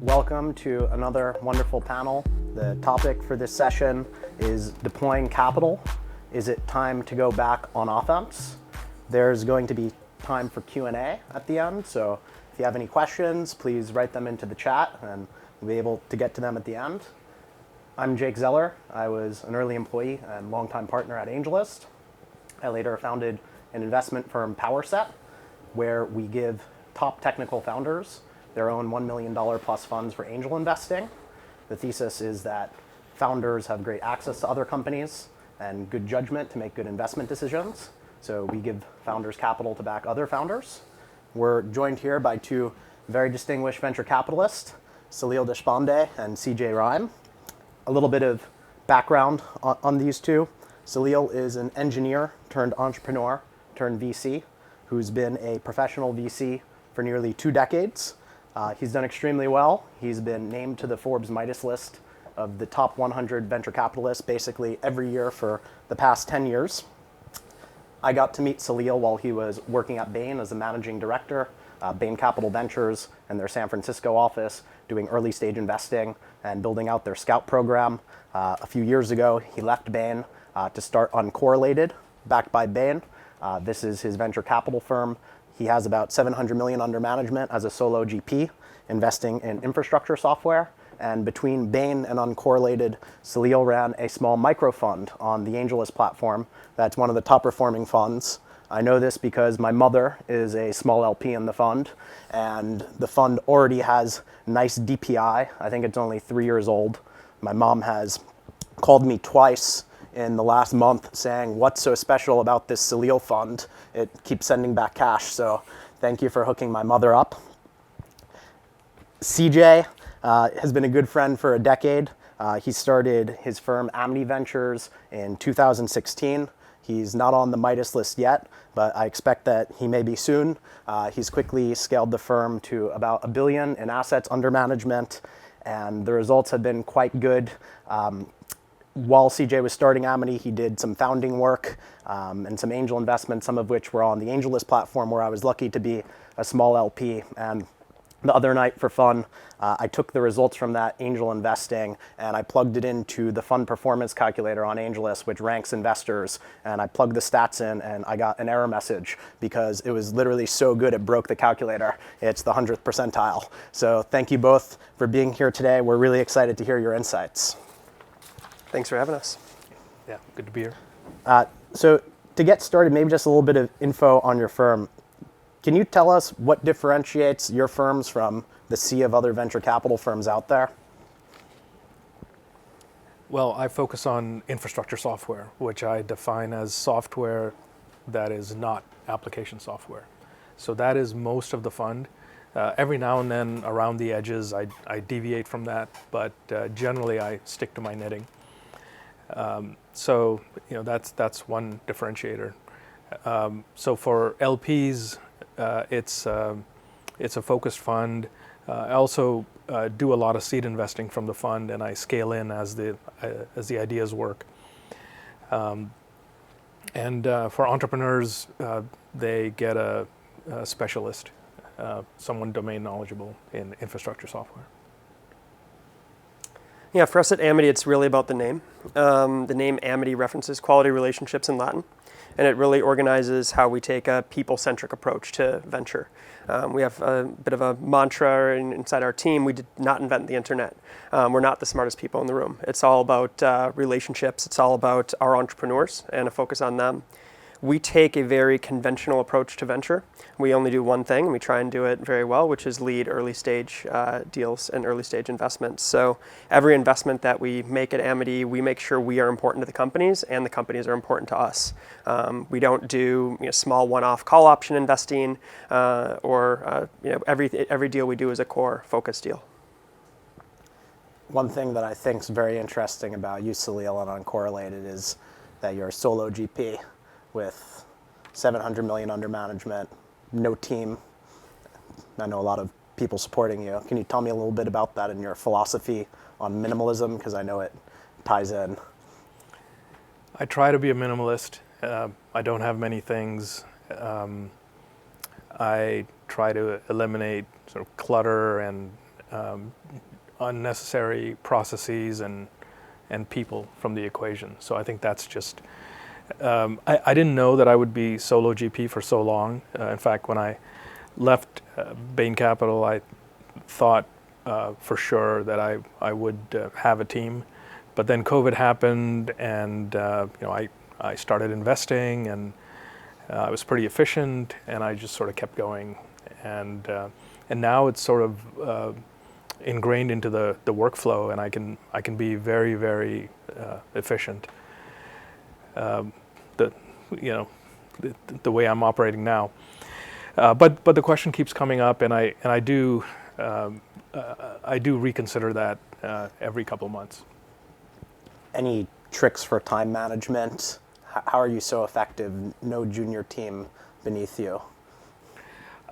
Welcome to another wonderful panel. The topic for this session is deploying capital. Is it time to go back on offense? There's going to be time for Q&A at the end, so if you have any questions, please write them into the chat and we'll be able to get to them at the end. I'm Jake Zeller. I was an early employee and longtime partner at AngelList. I later founded an investment firm, PowerSet, where we give top technical founders their own $1 million plus funds for angel investing. The thesis is that founders have great access to other companies and good judgment to make good investment decisions. So we give founders capital to back other founders. We're joined here by two very distinguished venture capitalists, Salil Deshpande and CJ Rhyme. A little bit of background on these two. Salil is an engineer turned entrepreneur turned VC who's been a professional VC for nearly 2 decades. He's done extremely well. He's been named to the Forbes Midas list of the top 100 venture capitalists basically every year for the past 10 years. I got to meet Salil while he was working at Bain as a managing director, Bain Capital Ventures and their San Francisco office, doing early stage investing and building out their scout program. A few years ago, he left Bain to start Uncorrelated, backed by Bain. This is his venture capital firm. He has about $700 million under management as a solo GP, investing in infrastructure software. And between Bain and Uncorrelated, Salil ran a small micro fund on the AngelList platform. That's one of the top performing funds. I know this because my mother is a small LP in the fund, and the fund already has nice DPI. I think it's only 3 years old. My mom has called me twice in the last month saying, what's so special about this Salil fund? It keeps sending back cash, so thank you for hooking my mother up. CJ has been a good friend for a decade. He started his firm Amity Ventures in 2016. He's not on the Midas list yet, but I expect that he may be soon. He's quickly scaled the firm to about $1 billion in assets under management, and the results have been quite good. While CJ was starting Amity, he did some founding work and some angel investments, some of which were on the AngelList platform, where I was lucky to be a small LP. And the other night, for fun, I took the results from that angel investing and I plugged it into the fund performance calculator on AngelList, which ranks investors. And I plugged the stats in and I got an error message because it was literally so good it broke the calculator. It's the 100th percentile. So thank you both for being here today. We're really excited to hear your insights. Thanks for having us. Yeah, good to be here. So to get started, maybe just a little bit of info on your firm. Can you tell us what differentiates your firms from the sea of other venture capital firms out there? Well, I focus on infrastructure software, which I define as software that is not application software. So that is most of the fund. Every now and then, around the edges, I deviate from that, but generally I stick to my knitting. So that's one differentiator. So for LPs, it's a focused fund. I also do a lot of seed investing from the fund, and I scale in as the ideas work. And for entrepreneurs, they get a specialist, someone domain knowledgeable in infrastructure software. Yeah, for us at Amity, it's really about the name. The name Amity references quality relationships in Latin, and it really organizes how we take a people-centric approach to venture. We have a bit of a mantra inside our team. We did not invent the internet. We're not the smartest people in the room. It's all about relationships. It's all about our entrepreneurs and a focus on them. We take a very conventional approach to venture. We only do one thing, and we try and do it very well, which is lead early stage deals and early stage investments. So every investment that we make at Amity, we make sure we are important to the companies and the companies are important to us. We don't do small one-off call option investing or every deal we do is a core focus deal. One thing that I think is very interesting about you, Salil, and Uncorrelated is that you're a solo GP with $700 million under management, no team. I know a lot of people supporting you. Can you tell me a little bit about that and your philosophy on minimalism? Because I know it ties in. I try to be a minimalist. I don't have many things. I try to eliminate sort of clutter and unnecessary processes and people from the equation. So I think that's just, I didn't know that I would be solo GP for so long. In fact, when I left Bain Capital, I thought for sure that I would have a team. But then COVID happened, and I started investing, and I was pretty efficient, and I just sort of kept going. And now it's sort of ingrained into the workflow, and I can be very, very efficient. The way I'm operating now. But the question keeps coming up, and I do reconsider that every couple of months. Any tricks for time management? How are you so effective? No junior team beneath you.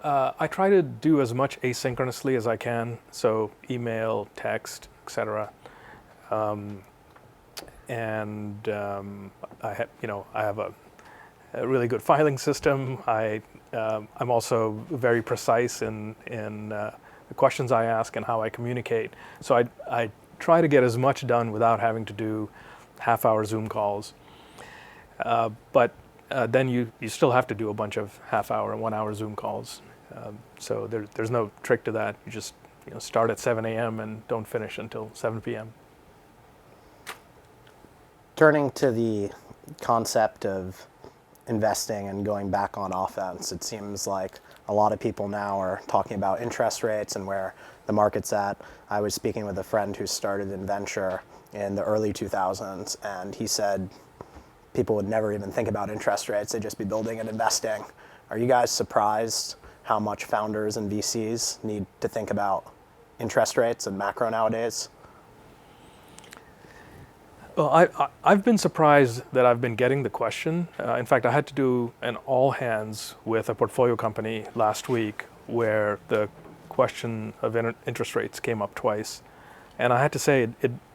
I try to do as much asynchronously as I can, so email, text, etc. I have a really good filing system. I'm also very precise in the questions I ask and how I communicate. So I try to get as much done without having to do half-hour Zoom calls. But then you still have to do a bunch of half-hour and 1 hour Zoom calls. So there's no trick to that. You just start at 7 a.m. and don't finish until 7 p.m. Turning to the concept of investing and going back on offense, it seems like a lot of people now are talking about interest rates and where the market's at. I was speaking with a friend who started in venture in the early 2000s, and he said people would never even think about interest rates. They'd just be building and investing. Are you guys surprised how much founders and VCs need to think about interest rates and macro nowadays? Well, I've been surprised that I've been getting the question. In fact, I had to do an all hands with a portfolio company last week where the question of interest rates came up twice. And I had to say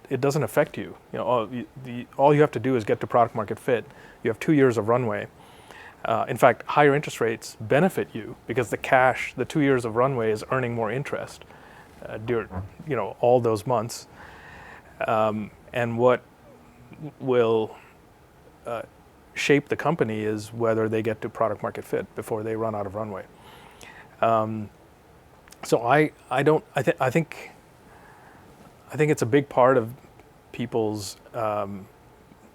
it doesn't affect you. All you have to do is get to product market fit. You have 2 years of runway. In fact, higher interest rates benefit you because the 2 years of runway is earning more interest during all those months. And what will shape the company is whether they get to product market fit before they run out of runway. So I think it's a big part of people's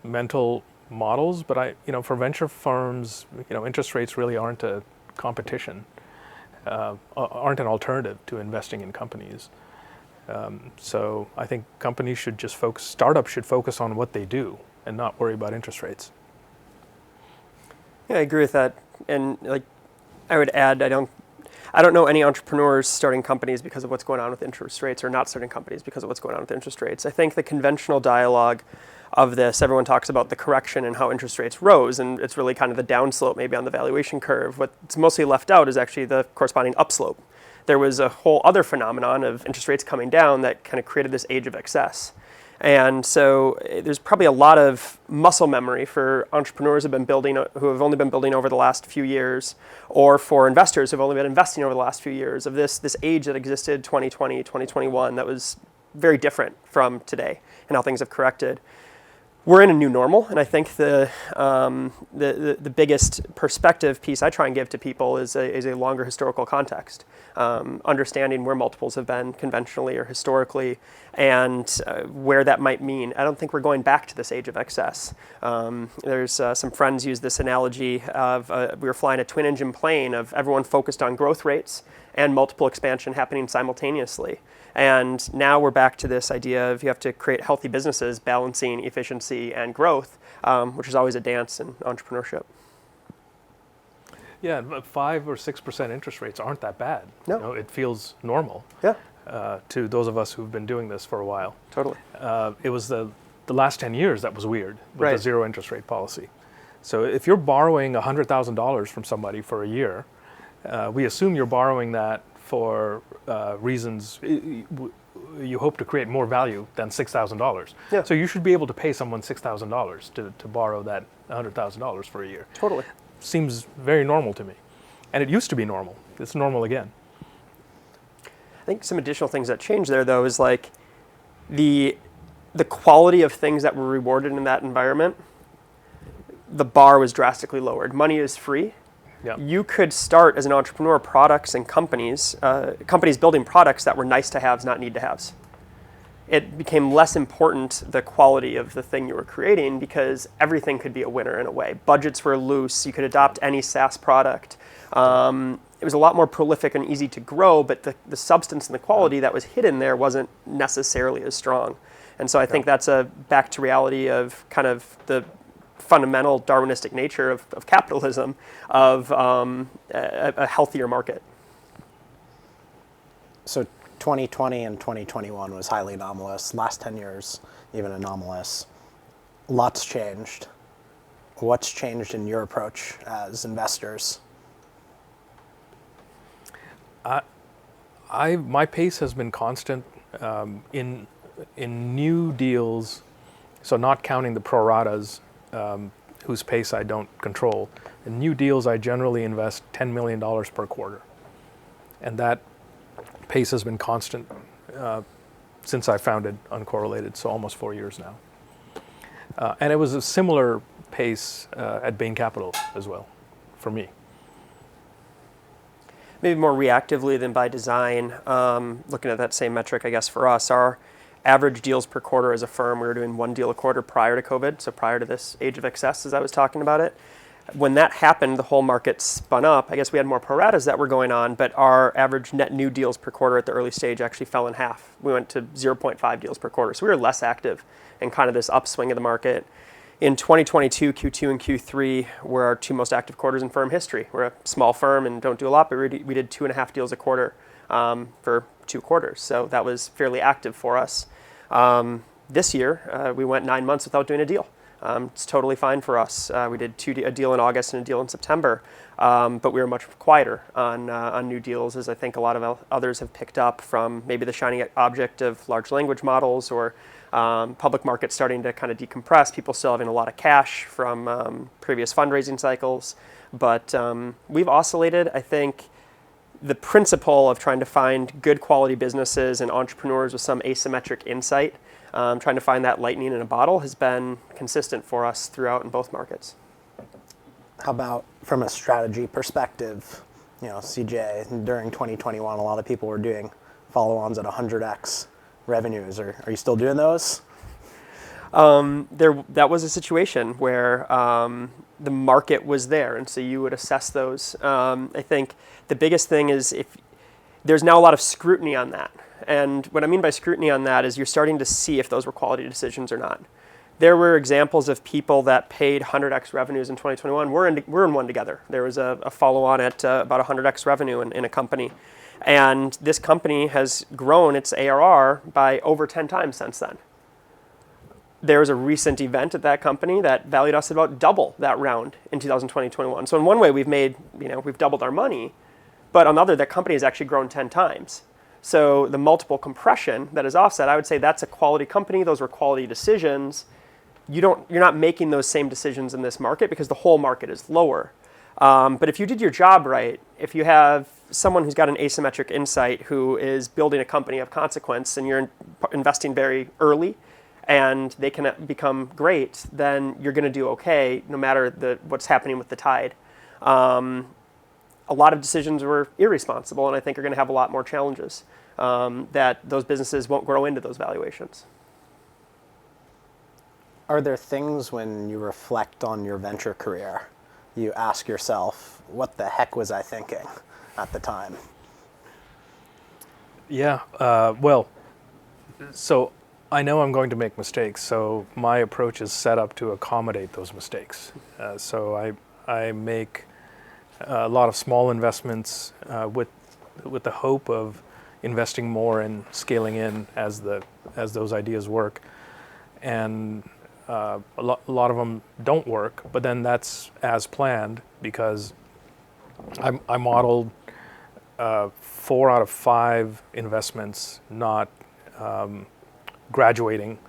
mental models, but for venture firms, interest rates really aren't a competition, aren't an alternative to investing in companies. So I think companies should just startups should focus on what they do and not worry about interest rates. Yeah, I agree with that. And I would add, I don't know any entrepreneurs starting companies because of what's going on with interest rates or not starting companies because of what's going on with interest rates. I think the conventional dialogue of this, everyone talks about the correction and how interest rates rose, and it's really kind of the downslope maybe on the valuation curve. What's mostly left out is actually the corresponding upslope. There was a whole other phenomenon of interest rates coming down that kind of created this age of excess. And so there's probably a lot of muscle memory for entrepreneurs who have only been building over the last few years, or for investors who have only been investing over the last few years, of this age that existed 2020, 2021 that was very different from today and how things have corrected. We're in a new normal, and I think the biggest perspective piece I try and give to people is a longer historical context, understanding where multiples have been conventionally or historically, and where that might mean. I don't think we're going back to this age of excess. There's some friends use this analogy of we were flying a twin-engine plane of everyone focused on growth rates and multiple expansion happening simultaneously. And now we're back to this idea of you have to create healthy businesses balancing efficiency and growth, which is always a dance in entrepreneurship. Yeah, 5 or 6% interest rates aren't that bad. No. It feels normal. Yeah. To those of us who've been doing this for a while. Totally. It was the last 10 years that was weird with Right. the zero interest rate policy. So if you're borrowing $100,000 from somebody for a year, we assume you're borrowing that for reasons you hope to create more value than $6,000. Yeah. So you should be able to pay someone $6,000 to borrow that $100,000 for a year. Totally. Seems very normal to me. And it used to be normal. It's normal again. think some additional things that changed there, though, is like the quality of things that were rewarded in that environment. The bar was drastically lowered. Money is free. Yeah. You could start as an entrepreneur products and companies building products that were nice to haves, not need to haves. It became less important, the quality of the thing you were creating, because everything could be a winner in a way. Budgets were loose. You could adopt any SaaS product. It was a lot more prolific and easy to grow, but the substance and the quality that was hidden there wasn't necessarily as strong. And so I think that's back to reality of kind of the fundamental Darwinistic nature of capitalism, of a healthier market. So 2020 and 2021 was highly anomalous. Last 10 years, even anomalous. Lots changed. What's changed in your approach as investors? My pace has been constant in new deals, so not counting the pro ratas, whose pace I don't control. In new deals, I generally invest $10 million per quarter. And that pace has been constant since I founded Uncorrelated, so almost 4 years now. And it was a similar pace at Bain Capital as well, for me. Maybe more reactively than by design. Looking at that same metric, I guess for us, our average deals per quarter as a firm, we were doing 1 deal a quarter prior to COVID, so prior to this age of excess, as I was talking about it. When that happened, the whole market spun up. I guess we had more pro ratas that were going on, but our average net new deals per quarter at the early stage actually fell in half. We went to 0.5 deals per quarter, so we were less active in kind of this upswing of the market. In 2022, Q2 and Q3 were our 2 most active quarters in firm history. We're a small firm and don't do a lot, but we did 2.5 deals a quarter for 2 quarters. So that was fairly active for us. This year, we went 9 months without doing a deal. It's totally fine for us. We did a deal in August and a deal in September, but we were much quieter on new deals, as I think a lot of others have picked up from maybe the shiny object of large language models or public markets starting to kind of decompress, people still having a lot of cash from previous fundraising cycles. But we've oscillated. I think the principle of trying to find good quality businesses and entrepreneurs with some asymmetric insight, trying to find that lightning in a bottle, has been consistent for us throughout in both markets. How about from a strategy perspective? You know, CJ, during 2021, a lot of people were doing follow-ons at 100x revenues. Are you still doing those? That was a situation where the market was there, and so you would assess those. I think the biggest thing is if there's now a lot of scrutiny on that. And what I mean by scrutiny on that is you're starting to see if those were quality decisions or not. There were examples of people that paid 100x revenues in 2021. We're in one together. There was a follow-on at about 100x revenue in a company. And this company has grown its ARR by over 10 times since then. There was a recent event at that company that valued us at about double that round in 2020-21. So in one way, we've doubled our money, but on the other, that company has actually grown 10 times. So the multiple compression that is offset, I would say that's a quality company. Those were quality decisions. You're not making those same decisions in this market because the whole market is lower. But if you did your job right, if you have someone who's got an asymmetric insight who is building a company of consequence and you're investing very early and they can become great, then you're going to do okay no matter what's happening with the tide. A lot of decisions were irresponsible and I think are going to have a lot more challenges that those businesses won't grow into those valuations. Are there things when you reflect on your venture career, you ask yourself, what the heck was I thinking at the time? Yeah, so I know I'm going to make mistakes, so my approach is set up to accommodate those mistakes. So I make a lot of small investments with the hope of investing more and scaling in as those ideas work. And a lot of them don't work, but then that's as planned because I modeled 4 out of 5 investments not graduating.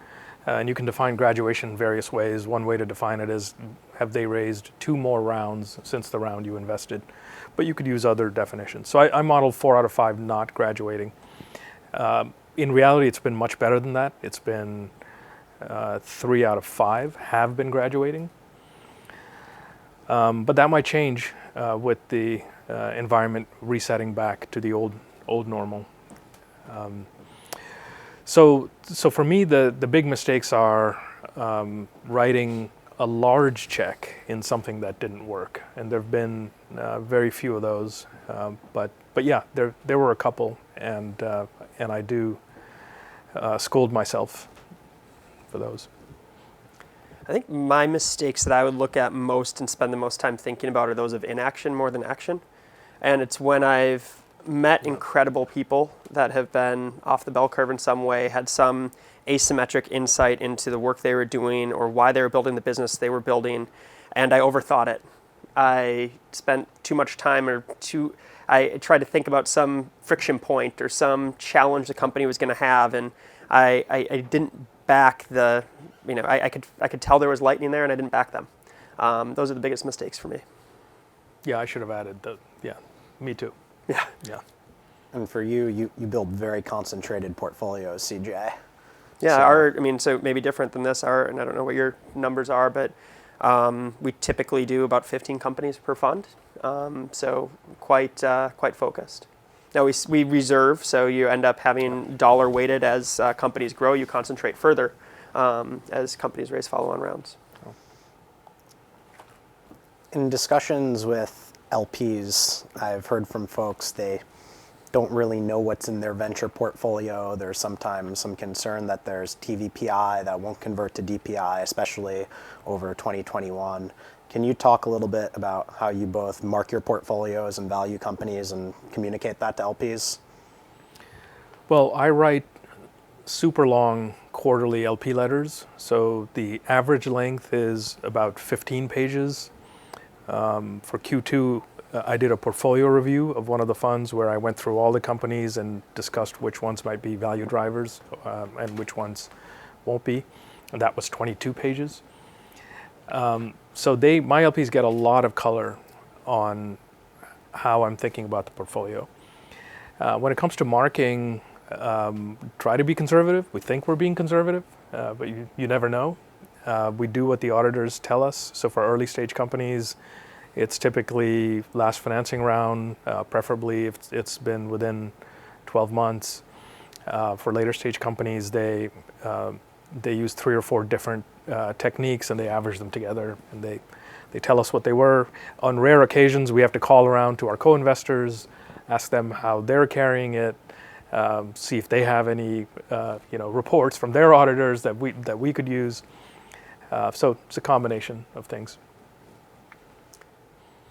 And you can define graduation in various ways. One way to define it is, have they raised 2 more rounds since the round you invested? But you could use other definitions. So I modeled 4 out of 5 not graduating. In reality, it's been much better than that. It's been 3 out of 5 have been graduating. But that might change with the environment resetting back to the old normal. So for me, the big mistakes are writing a large check in something that didn't work, and there have been very few of those. But yeah, there were a couple, and I do scold myself for those. I think my mistakes that I would look at most and spend the most time thinking about are those of inaction more than action. And it's when I've met incredible people that have been off the bell curve in some way, had some asymmetric insight into the work they were doing or why they were building the business they were building, and I overthought it. I spent too much time I tried to think about some friction point or some challenge the company was going to have, and I didn't back the, I could tell there was lightning there and I didn't back them. Those are the biggest mistakes for me. Yeah, I should have added me too. Yeah. Yeah. And for you build very concentrated portfolios, CJ. Yeah, so maybe different than this, and I don't know what your numbers are, but we typically do about 15 companies per fund, so quite focused. Now we reserve, so you end up having dollar weighted as companies grow. You concentrate further as companies raise follow-on rounds. In discussions with LPs, I've heard from folks they don't really know what's in their venture portfolio. There's sometimes some concern that there's TVPI that won't convert to DPI, especially over 2021. Can you talk a little bit about how you both mark your portfolios and value companies and communicate that to LPs? Well, I write super long quarterly LP letters, so the average length is about 15 pages. For Q2, I did a portfolio review of one of the funds where I went through all the companies and discussed which ones might be value drivers and which ones won't be. And that was 22 pages. So my LPs get a lot of color on how I'm thinking about the portfolio. When it comes to marking, try to be conservative. We think we're being conservative, but you never know. We do what the auditors tell us. So for early stage companies, it's typically last financing round, preferably if it's been within 12 months. For later stage companies, they use 3 or 4 different techniques and they average them together and they tell us what they were. On rare occasions, we have to call around to our co-investors, ask them how they're carrying it, see if they have any reports from their auditors that we could use. So it's a combination of things.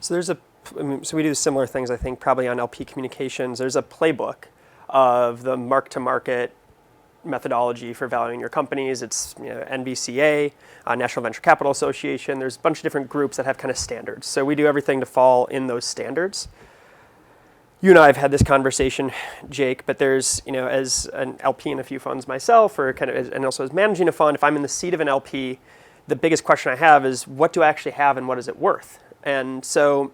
So we do similar things, I think, probably on LP communications. There's a playbook of the mark-to-market methodology for valuing your companies. It's NVCA, National Venture Capital Association. There's a bunch of different groups that have kind of standards. So we do everything to fall in those standards. You and I have had this conversation, Jake, but there's, as an LP in a few funds myself, and also as managing a fund, if I'm in the seat of an LP, the biggest question I have is, what do I actually have and what is it worth? And so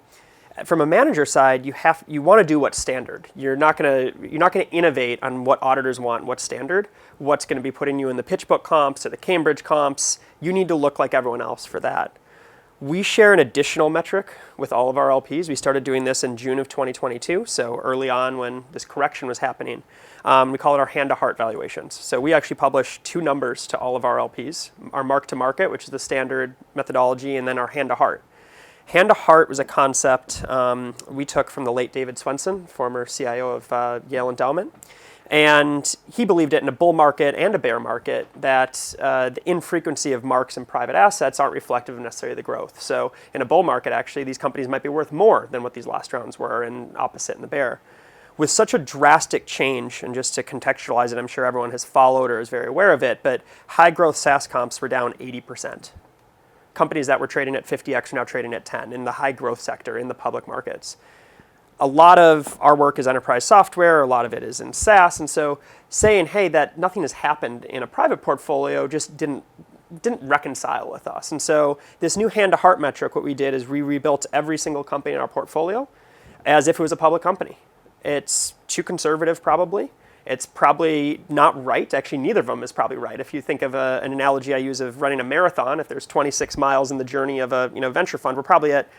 from a manager side, you want to do what's standard. You're not going to innovate on what auditors want, what's standard, what's going to be putting you in the PitchBook comps or the Cambridge comps. You need to look like everyone else for that. We share an additional metric with all of our LPs. We started doing this in June of 2022, so early on when this correction was happening. We call it our hand-to-heart valuations. So we actually publish 2 numbers to all of our LPs, our mark-to-market, which is the standard methodology, and then our hand-to-heart. Hand-to-heart was a concept we took from the late David Swenson, former CIO of Yale Endowment. And he believed it in a bull market and a bear market that the infrequency of marks in private assets aren't reflective of necessarily the growth. So in a bull market, actually, these companies might be worth more than what these last rounds were, and opposite in the bear. With such a drastic change, and just to contextualize it, I'm sure everyone has followed or is very aware of it, but high growth SaaS comps were down 80%. Companies that were trading at 50x are now trading at 10 in the high growth sector in the public markets. A lot of our work is enterprise software, a lot of it is in SaaS, and so saying, hey, that nothing has happened in a private portfolio just didn't reconcile with us. And so this new hand-to-heart metric, what we did is we rebuilt every single company in our portfolio as if it was a public company. It's too conservative probably, it's probably not right. Actually, neither of them is probably right. If you think of an analogy I use of running a marathon, if there's 26 miles in the journey of a venture fund, we're probably at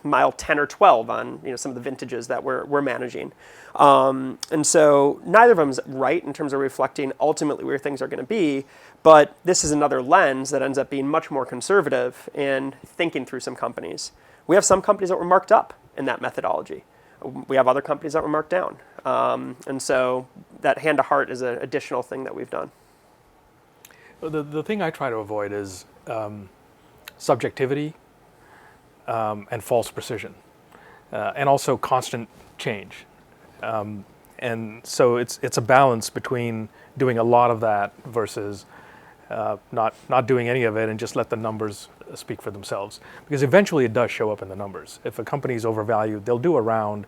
mile 10 or 12 on some of the vintages that we're managing. And so neither of them is right in terms of reflecting ultimately where things are going to be. But this is another lens that ends up being much more conservative in thinking through some companies. We have some companies that were marked up in that methodology. We have other companies that were marked down. And so that hand to heart is an additional thing that we've done. The thing I try to avoid is subjectivity and false precision, and also constant change. And so it's a balance between doing a lot of that versus not doing any of it and just let the numbers speak for themselves. Because eventually it does show up in the numbers. If a company is overvalued, they'll do a round,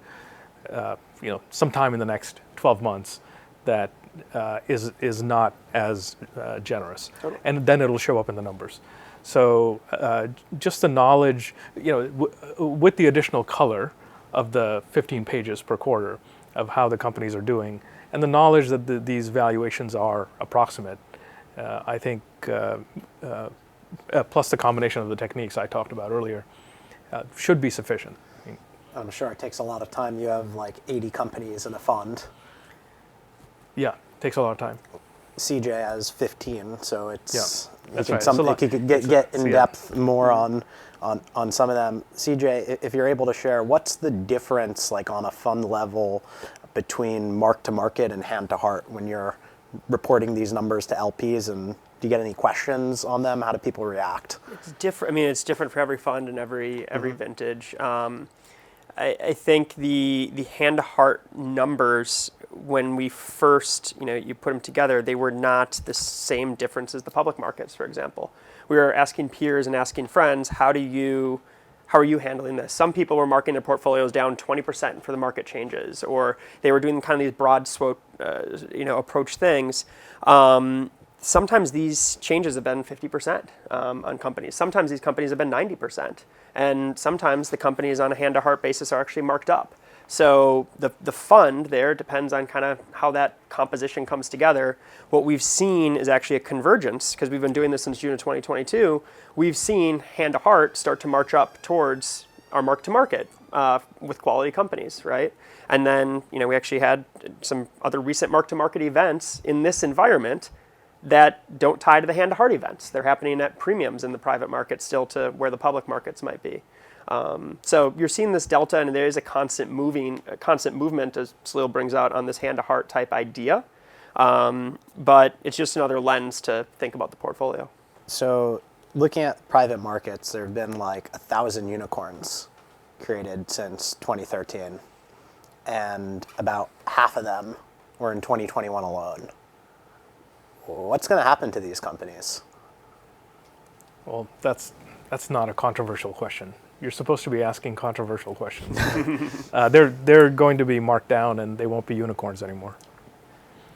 sometime in the next 12 months that is not as generous, Totally. and then it'll show up in the numbers. So just the knowledge, with the additional color of the 15 pages per quarter of how the companies are doing, and the knowledge that these valuations are approximate, I think, plus the combination of the techniques I talked about earlier, should be sufficient. I'm sure it takes a lot of time. You have like 80 companies in a fund. Yeah, takes a lot of time. CJ has 15, so it's that's right. You could get in depth more on some of them. CJ, if you're able to share, what's the difference like on a fund level between mark to market and hand to heart when you're reporting these numbers to LPs, and do you get any questions on them? How do people react? It's different. I mean, it's different for every fund and every vintage. I think the hand to heart numbers, when we first, you put them together, they were not the same difference as the public markets, for example. We were asking peers and asking friends, how are you handling this? Some people were marking their portfolios down 20% for the market changes, or they were doing kind of these broad stroke, approach things. Sometimes these changes have been 50% on companies. Sometimes these companies have been 90%. And sometimes the companies on a hand-to-heart basis are actually marked up. So the fund there depends on kind of how that composition comes together. What we've seen is actually a convergence, because we've been doing this since June of 2022. We've seen hand-to-heart start to march up towards our mark-to-market with quality companies, right? And then we actually had some other recent mark-to-market events in this environment that don't tie to the hand-to-heart events. They're happening at premiums in the private market still to where the public markets might be. So you're seeing this delta, and there is a constant movement, as Salil brings out, on this hand-to-heart type idea. But it's just another lens to think about the portfolio. So looking at private markets, there have been like 1,000 unicorns created since 2013, and about half of them were in 2021 alone. What's going to happen to these companies? Well, that's not a controversial question. You're supposed to be asking controversial questions. They're going to be marked down, and they won't be unicorns anymore.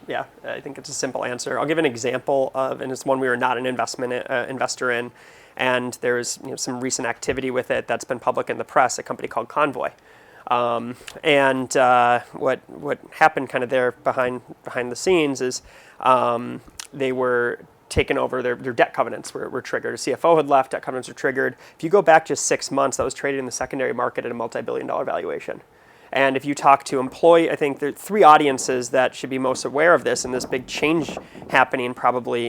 Yeah, I think it's a simple answer. I'll give an example of, and it's one we were not an investor in, and there's some recent activity with it that's been public in the press. A company called Convoy. And what happened kind of there behind the scenes is they were taken over, their debt covenants were triggered. A CFO had left, debt covenants were triggered. If you go back just 6 months, that was traded in the secondary market at a multi-billion-dollar valuation. And if you talk to I think there are three audiences that should be most aware of this, and this big change happening probably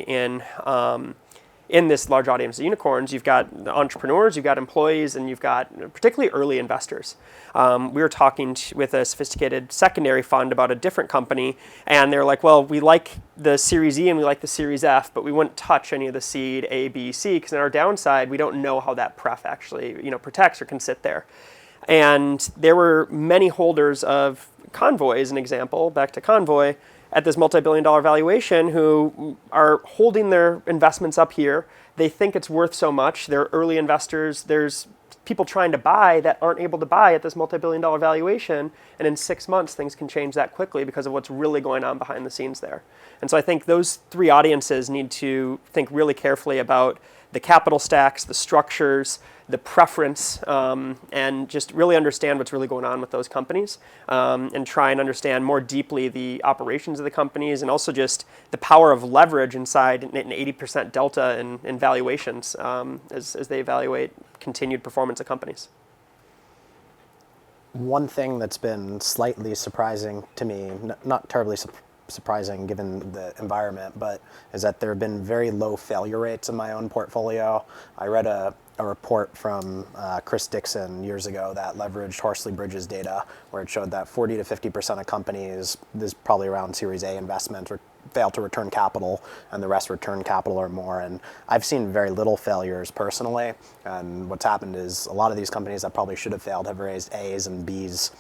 in this large audience of unicorns. You've got the entrepreneurs, you've got employees, and you've got particularly early investors. We were talking with a sophisticated secondary fund about a different company, and they're like, well, we like the Series E and we like the Series F, but we wouldn't touch any of the seed A, B, C, because on our downside, we don't know how that pref actually protects or can sit there. And there were many holders of Convoy, as an example, back to Convoy, at this multi-billion-dollar valuation, who are holding their investments up here. They think it's worth so much. They're early investors. There's people trying to buy that aren't able to buy at this multi-billion-dollar valuation. And in 6 months, things can change that quickly because of what's really going on behind the scenes there. And so I think those three audiences need to think really carefully about the capital stacks, the structures, the preference, and just really understand what's really going on with those companies, and try and understand more deeply the operations of the companies, and also just the power of leverage inside an 80% delta in valuations, as they evaluate continued performance of companies. One thing that's been slightly surprising to me, not terribly surprising given the environment, but is that there have been very low failure rates in my own portfolio. I read a report from Chris Dixon years ago that leveraged Horsley Bridges data, where it showed that 40 to 50% of companies, this is probably around Series A investments, fail to return capital, and the rest return capital or more. And I've seen very little failures personally. And what's happened is a lot of these companies that probably should have failed have raised A's and B's.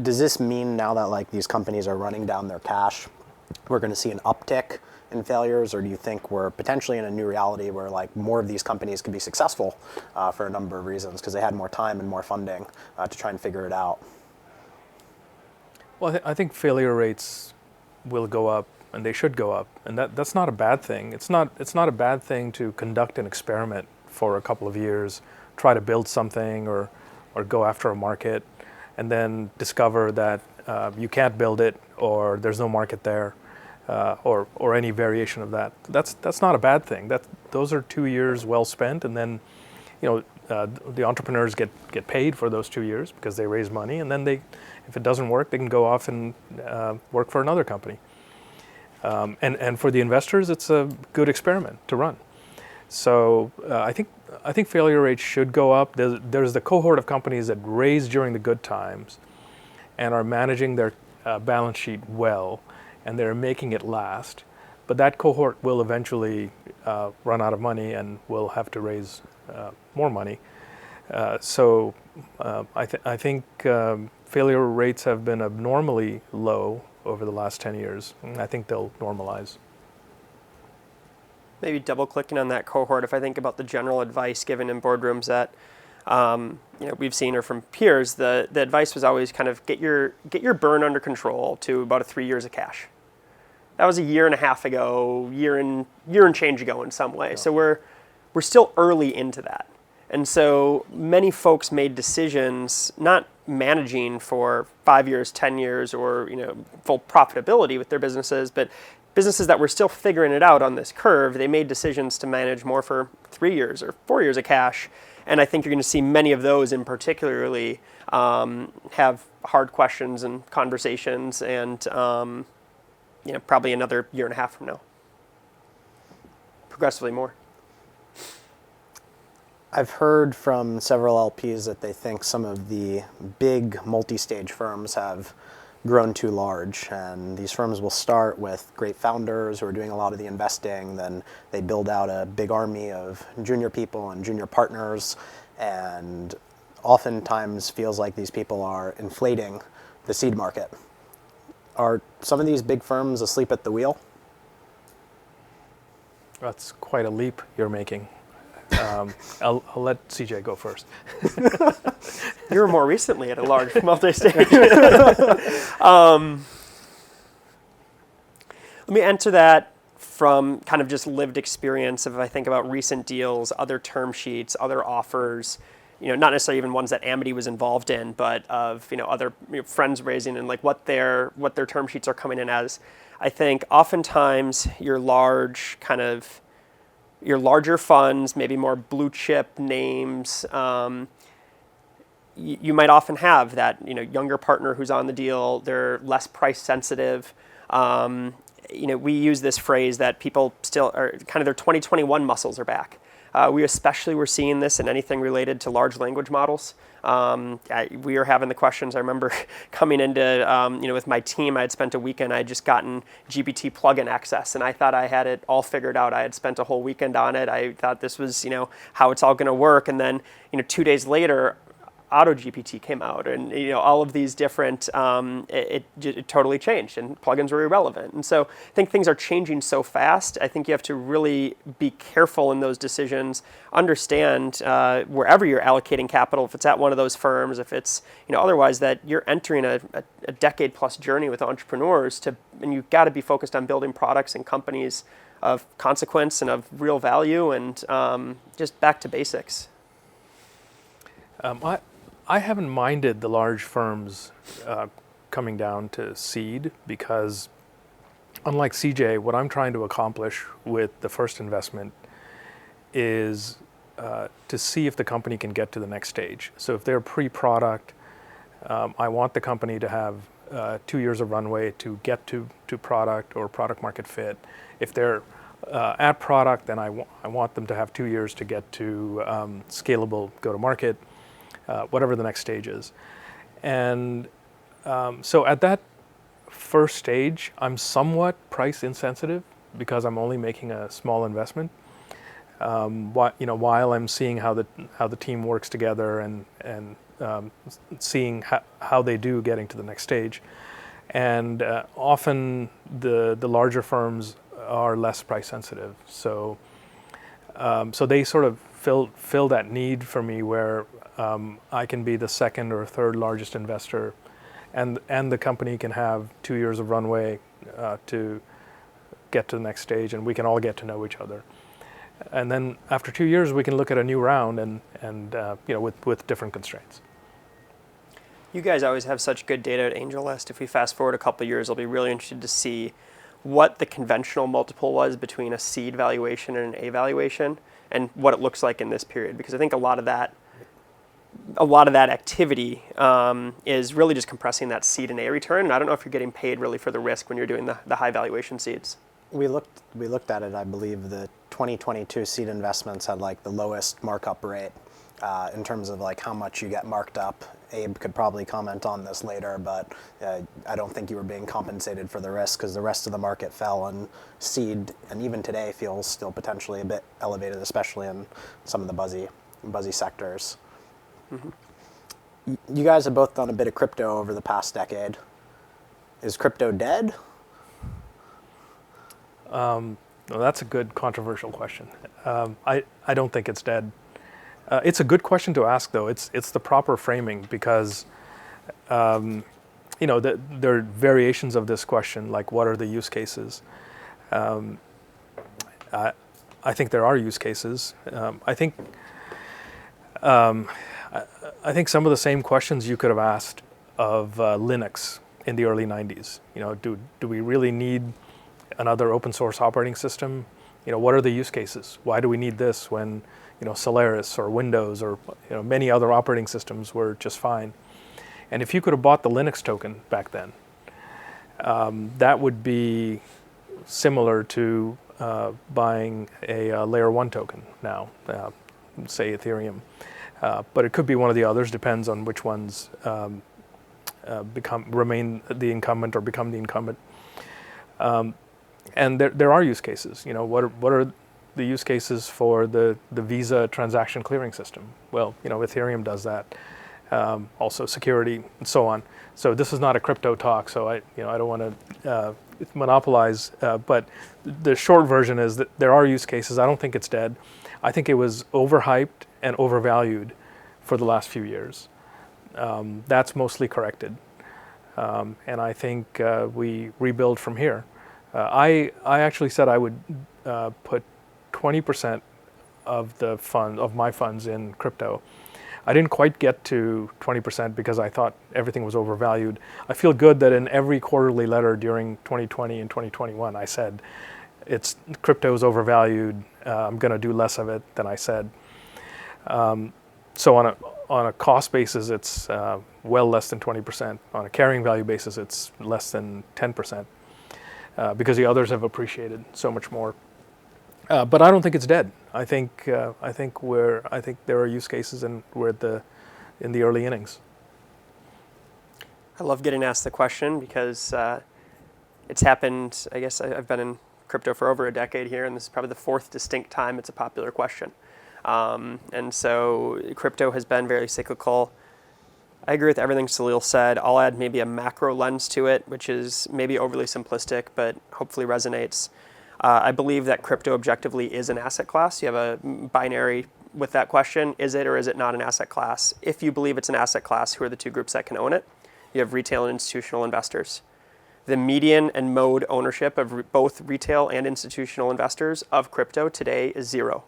Does this mean now that like these companies are running down their cash, we're going to see an uptick in failures, or do you think we're potentially in a new reality where like more of these companies could be successful for a number of reasons because they had more time and more funding to try and figure it out? Well, I think failure rates will go up, and they should go up, and that's not a bad thing. It's not a bad thing to conduct an experiment for a couple of years, try to build something or go after a market, and then discover that you can't build it, or there's no market there, or any variation of that. That's not a bad thing. Those are 2 years well spent, and then the entrepreneurs get paid for those 2 years because they raise money, and then if it doesn't work, they can go off and work for another company. And for the investors, it's a good experiment to run. So I think failure rates should go up. There's the cohort of companies that raise during the good times and are managing their balance sheet well, and they're making it last. But that cohort will eventually run out of money and will have to raise more money. So I think failure rates have been abnormally low over the last 10 years. And I think they'll normalize. Maybe double clicking on that cohort, if I think about the general advice given in boardrooms that we've seen or from peers, the advice was always kind of get your burn under control to about 3 years of cash. That was a year and a half ago, year and change ago in some way. Yeah. So we're still early into that. And so many folks made decisions not managing for 5 years, 10 years, or full profitability with their businesses, but businesses that were still figuring it out on this curve. They made decisions to manage more for 3 years or 4 years of cash. And I think you're going to see many of those in particularly have hard questions and conversations, and probably another year and a half from now. Progressively more. I've heard from several LPs that they think some of the big multi-stage firms have grown too large, and these firms will start with great founders who are doing a lot of the investing, then they build out a big army of junior people and junior partners, and oftentimes feels like these people are inflating the seed market. Are some of these big firms asleep at the wheel? That's quite a leap you're making. I'll let CJ go first. You were more recently at a large multi-stage. Let me answer that from kind of just lived experience. If I think about recent deals, other term sheets, other offers, not necessarily even ones that Amity was involved in, but of other friends raising and like what their term sheets are coming in as. I think oftentimes your larger funds, maybe more blue chip names, you might often have that younger partner who's on the deal. They're less price sensitive. We use this phrase that people still are kind of their 2021 muscles are back. We especially were seeing this in anything related to large language models. We were having the questions. I remember coming into, with my team, I had spent a weekend. I had just gotten GPT plugin access, and I thought I had it all figured out. I had spent a whole weekend on it. I thought this was, how it's all going to work. And then, 2 days later, Auto GPT came out, and all of these different, it totally changed, and plugins were irrelevant. And so I think things are changing so fast. I think you have to really be careful in those decisions. Understand wherever you're allocating capital, if it's at one of those firms, if it's otherwise, that you're entering a decade plus journey with entrepreneurs and you've got to be focused on building products and companies of consequence and of real value, and just back to basics. I haven't minded the large firms coming down to seed, because unlike CJ, what I'm trying to accomplish with the first investment is to see if the company can get to the next stage. So if they're pre-product, I want the company to have 2 years of runway to get to product or product market fit. If they're at product, then I want them to have 2 years to get to scalable go-to-market, whatever the next stage is. And so at that first stage, I'm somewhat price insensitive because I'm only making a small investment. While I'm seeing how the team works together and seeing how they do getting to the next stage. And often the larger firms are less price sensitive. So they sort of fill that need for me where I can be the second or third largest investor, and the company can have 2 years of runway to get to the next stage, and we can all get to know each other. And then after 2 years, we can look at a new round and with different constraints. You guys always have such good data at AngelList. If we fast forward a couple of years, I'll be really interested to see what the conventional multiple was between a seed valuation and an A valuation, and what it looks like in this period. Because I think a lot of that activity is really just compressing that seed and A return. And I don't know if you're getting paid really for the risk when you're doing the high valuation seeds. We looked at it. I believe the 2022 seed investments had like the lowest markup rate in terms of like how much you get marked up. Abe could probably comment on this later, but I don't think you were being compensated for the risk because the rest of the market fell, and seed, and even today, feels still potentially a bit elevated, especially in some of the buzzy sectors. Mm-hmm. You guys have both done a bit of crypto over the past decade. Is crypto dead? Well, that's a good controversial question. I don't think it's dead. It's a good question to ask, though. It's the proper framing, because there are variations of this question, like what are the use cases? I think there are use cases. I think some of the same questions you could have asked of Linux in the early 90s. Do we really need another open source operating system? What are the use cases? Why do we need this when Solaris or Windows or many other operating systems were just fine? And if you could have bought the Linux token back then, that would be similar to buying a layer 1 token now, say Ethereum. But it could be one of the others, depends on which ones remain the incumbent or become the incumbent. And there are use cases. What are the use cases for the Visa transaction clearing system? Well, Ethereum does that. Also security and so on. So this is not a crypto talk, so I don't want to monopolize. But the short version is that there are use cases. I don't think it's dead. I think it was overhyped and overvalued for the last few years. That's mostly corrected. And I think we rebuild from here. I actually said I would put 20% of my funds in crypto. I didn't quite get to 20% because I thought everything was overvalued. I feel good that in every quarterly letter during 2020 and 2021, I said crypto is overvalued. I'm going to do less of it than I said. So on a cost basis, it's well less than 20%. On a carrying value basis, it's less than 10%. Because the others have appreciated so much more. But I don't think it's dead. I think there are use cases, and we're in the early innings. I love getting asked the question because it's happened. I guess I've been in crypto for over a decade here, and this is probably the fourth distinct time it's a popular question. And so crypto has been very cyclical. I agree with everything Salil said. I'll add maybe a macro lens to it, which is maybe overly simplistic, but hopefully resonates. I believe that crypto objectively is an asset class. You have a binary with that question. Is it or is it not an asset class? If you believe it's an asset class, who are the two groups that can own it? You have retail and institutional investors. The median and mode ownership of both retail and institutional investors of crypto today is 0.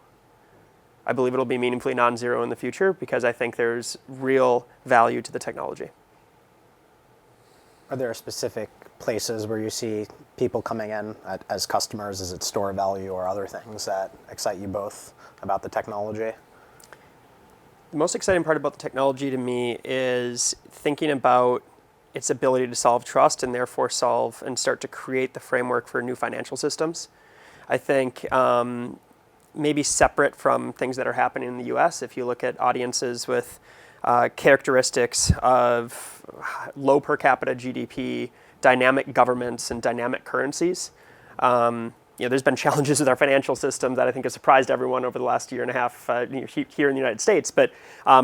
I believe it'll be meaningfully non-zero in the future because I think there's real value to the technology. Are there specific places where you see people coming in as customers? Is it store value or other things that excite you both about the technology? The most exciting part about the technology to me is thinking about its ability to solve trust and therefore solve and start to create the framework for new financial systems. I think maybe separate from things that are happening in the US, if you look at audiences with characteristics of low per capita GDP, dynamic governments, and dynamic currencies. There's been challenges with our financial system that I think have surprised everyone over the last year and a half here in the United States, but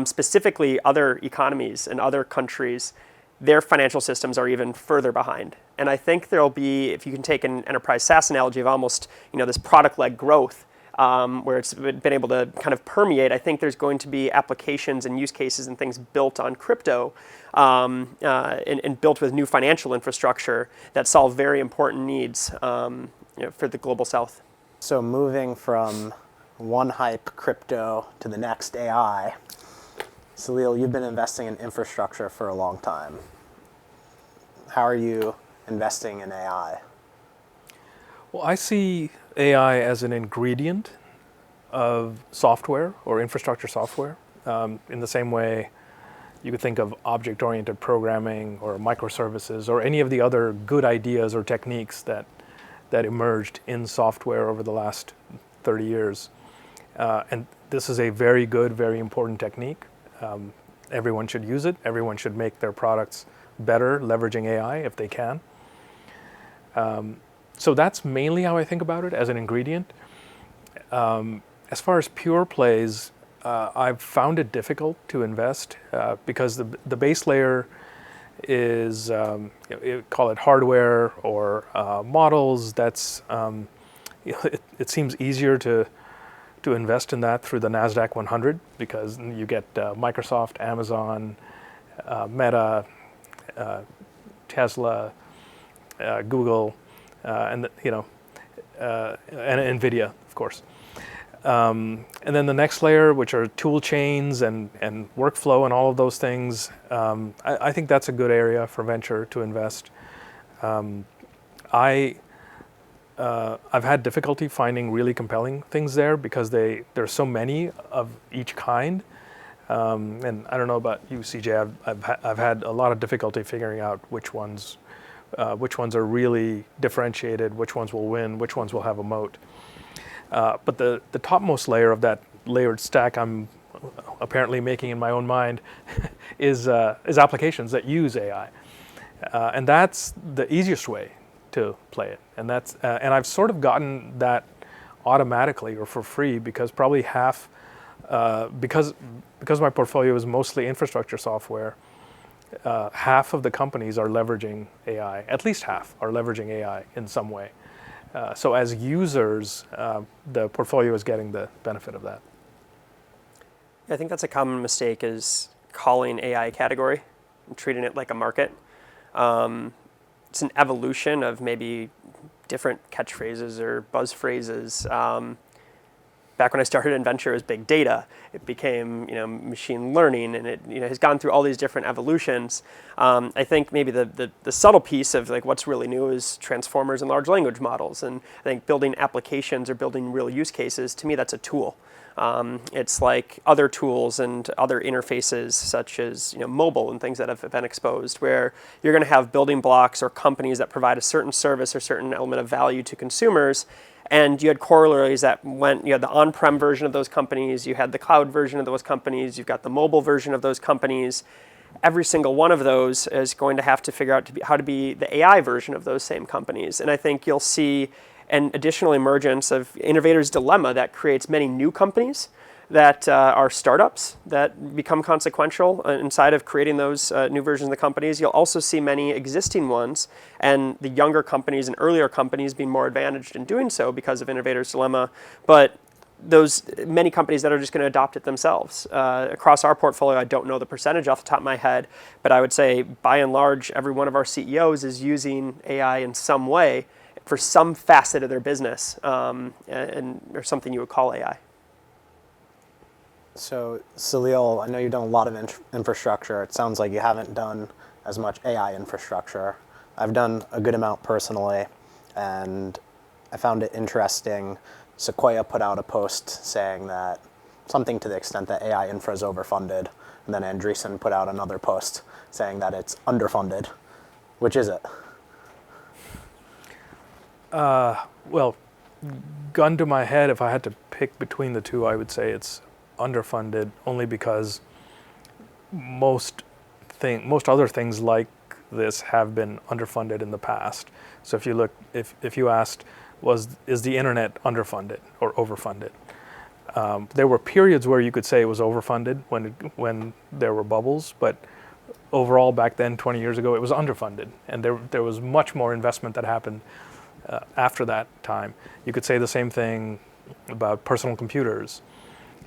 specifically other economies and other countries, their financial systems are even further behind. And I think there'll be, if you can take an enterprise SaaS analogy of almost this product-led growth, where it's been able to kind of permeate, I think there's going to be applications and use cases and things built on crypto and built with new financial infrastructure that solve very important needs for the global south. So moving from one hype crypto to the next AI, Salil, you've been investing in infrastructure for a long time. How are you investing in AI? Well, I see AI as an ingredient of software or infrastructure software. In the same way you could think of object-oriented programming or microservices or any of the other good ideas or techniques that emerged in software over the last 30 years. And this is a very good, very important technique. Everyone should use it. Everyone should make their products better, leveraging AI if they can. So that's mainly how I think about it, as an ingredient. As far as pure plays, I've found it difficult to invest because the base layer is, call it hardware or models. That's it seems easier to invest in that through the NASDAQ 100 because you get Microsoft, Amazon, Meta, Tesla, Google, and NVIDIA, of course. And then the next layer, which are tool chains and workflow and all of those things, I think that's a good area for venture to invest. I've had difficulty finding really compelling things there because there's so many of each kind. And I don't know about you, CJ. I've had a lot of difficulty figuring out which ones are really differentiated, which ones will win, which ones will have a moat. But the topmost layer of that layered stack I'm apparently making in my own mind is applications that use AI, and that's the easiest way to play it. And and I've sort of gotten that automatically or for free because probably half because my portfolio is mostly infrastructure software. Half of the companies are leveraging AI. At least half are leveraging AI in some way. So as users, the portfolio is getting the benefit of that. I think that's a common mistake, is calling AI a category and treating it like a market. It's an evolution of maybe different catchphrases or buzz phrases. Back when I started in venture, it was big data. It became, machine learning, and it, has gone through all these different evolutions. I think maybe the subtle piece of like what's really new is transformers and large language models. And I think building applications or building real use cases, to me, that's a tool. It's like other tools and other interfaces, such as mobile and things that have been exposed, where you're going to have building blocks or companies that provide a certain service or certain element of value to consumers. And you had corollaries that went, you had the on-prem version of those companies, you had the cloud version of those companies, you've got the mobile version of those companies. Every single one of those is going to have to figure out how to be the AI version of those same companies. And I think you'll see an additional emergence of innovator's dilemma that creates many new companies that are startups that become consequential inside of creating those new versions of the companies. You'll also see many existing ones, and the younger companies and earlier companies being more advantaged in doing so because of Innovator's Dilemma. But those many companies that are just going to adopt it themselves. Across our portfolio, I don't know the percentage off the top of my head, but I would say by and large, every one of our CEOs is using AI in some way for some facet of their business, or something you would call AI. So, Salil, I know you've done a lot of infrastructure. It sounds like you haven't done as much AI infrastructure. I've done a good amount personally, and I found it interesting. Sequoia put out a post saying that something to the extent that AI infra is overfunded, and then Andreessen put out another post saying that it's underfunded. Which is it? Well, gun to my head, if I had to pick between the two, I would say it's underfunded, only because most other things like this have been underfunded in the past. So if you look, if you asked, is the internet underfunded or overfunded? There were periods where you could say it was overfunded when there were bubbles, but overall back then, 20 years ago, it was underfunded, and there was much more investment that happened after that time. You could say the same thing about personal computers,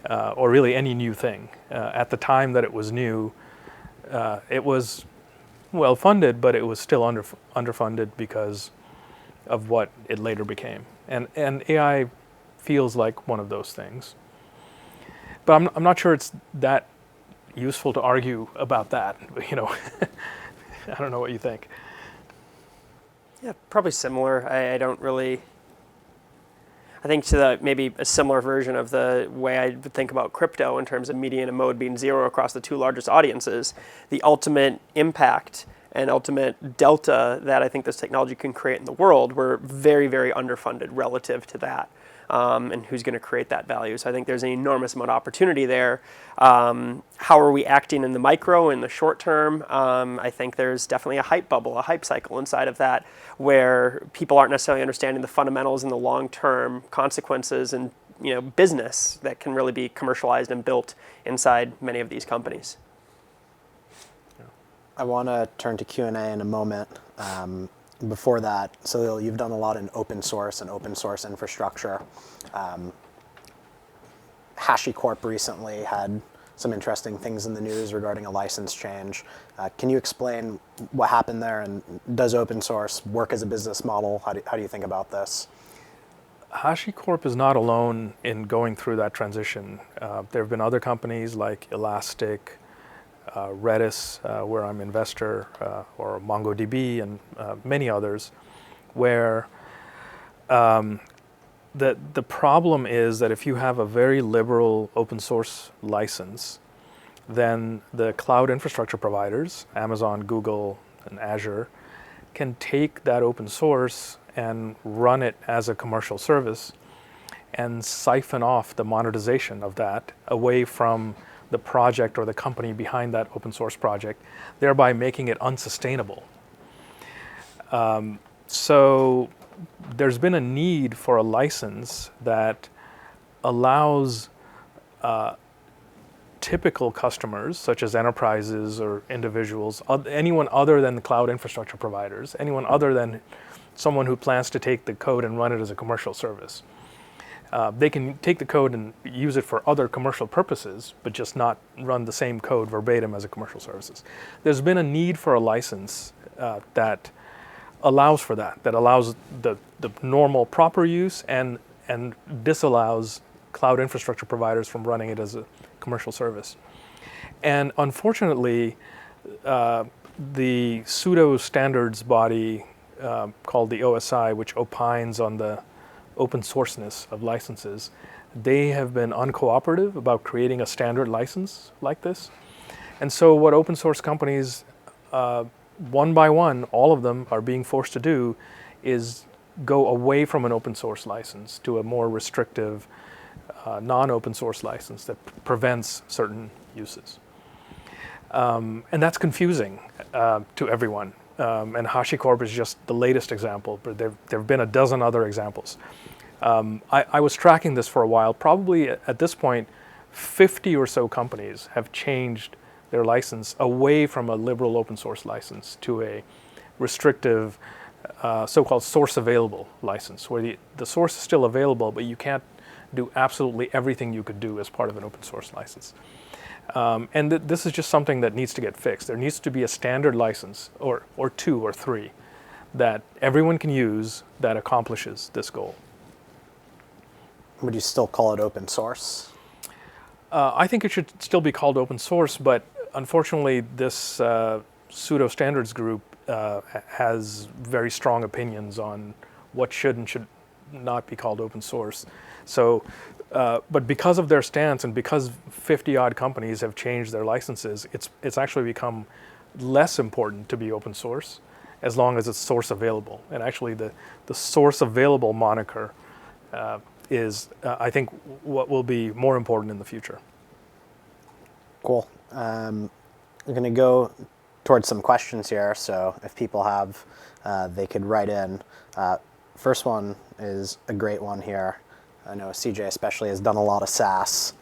or really any new thing. At the time that it was new, it was well funded, but it was still underfunded because of what it later became. And AI feels like one of those things. But I'm not sure it's that useful to argue about that. I don't know what you think. Yeah, probably similar. I don't really. I think maybe a similar version of the way I would think about crypto in terms of median and mode being zero across the two largest audiences. The ultimate impact and ultimate delta that I think this technology can create in the world, we're very, very underfunded relative to that. And who's going to create that value. So I think there's an enormous amount of opportunity there. How are we acting in the micro, in the short term? I think there's definitely a hype bubble, a hype cycle inside of that, where people aren't necessarily understanding the fundamentals and the long-term consequences and business that can really be commercialized and built inside many of these companies. I want to turn to Q&A in a moment. Before that, Salil, you've done a lot in open source and open source infrastructure. HashiCorp recently had some interesting things in the news regarding a license change. Can you explain what happened there, and does open source work as a business model? How do you think about this? HashiCorp is not alone in going through that transition. There have been other companies like Elastic, Redis, where I'm an investor, or MongoDB, and many others, where the problem is that if you have a very liberal open source license, then the cloud infrastructure providers, Amazon, Google, and Azure, can take that open source and run it as a commercial service and siphon off the monetization of that away from the project or the company behind that open source project, thereby making it unsustainable. So there's been a need for a license that allows typical customers, such as enterprises or individuals, anyone other than the cloud infrastructure providers, anyone other than someone who plans to take the code and run it as a commercial service. They can take the code and use it for other commercial purposes, but just not run the same code verbatim as a commercial services. There's been a need for a license that allows for that allows the normal proper use and disallows cloud infrastructure providers from running it as a commercial service. And unfortunately, the pseudo standards body called the OSI, which opines on the open sourceness of licenses, they have been uncooperative about creating a standard license like this. And so what open source companies, one by one, all of them are being forced to do is go away from an open source license to a more restrictive non-open source license that prevents certain uses. And that's confusing to everyone. And HashiCorp is just the latest example, but there have been a dozen other examples. I was tracking this for a while. Probably at this point, 50 or so companies have changed their license away from a liberal open source license to a restrictive so-called source available license, where the source is still available, but you can't do absolutely everything you could do as part of an open source license. And this is just something that needs to get fixed. There needs to be a standard license, or two or three, that everyone can use that accomplishes this goal. Would you still call it open source? I think it should still be called open source, but unfortunately this pseudo standards group has very strong opinions on what should and should not be called open source. So, but because of their stance and because 50 odd companies have changed their licenses, it's actually become less important to be open source as long as it's source available. And actually the source available moniker is, I think, what will be more important in the future. Cool. I'm going to go towards some questions here, so if people have, they could write in. First one is a great one here. I know CJ especially has done a lot of SaaS.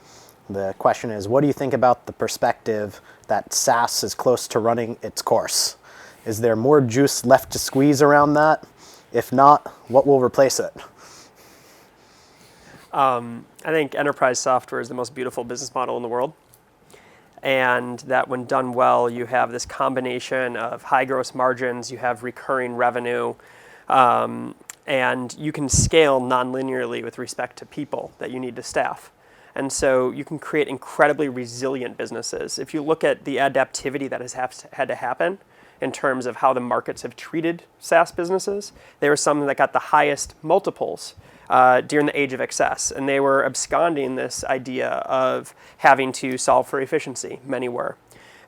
The question is, what do you think about the perspective that SaaS is close to running its course? Is there more juice left to squeeze around that? If not, what will replace it? I think enterprise software is the most beautiful business model in the world. And that when done well, you have this combination of high gross margins, you have recurring revenue, and you can scale non-linearly with respect to people that you need to staff. And so you can create incredibly resilient businesses. If you look at the adaptivity that has had to happen in terms of how the markets have treated SaaS businesses, there were some that got the highest multiples during the age of excess, and they were absconding this idea of having to solve for efficiency. Many were.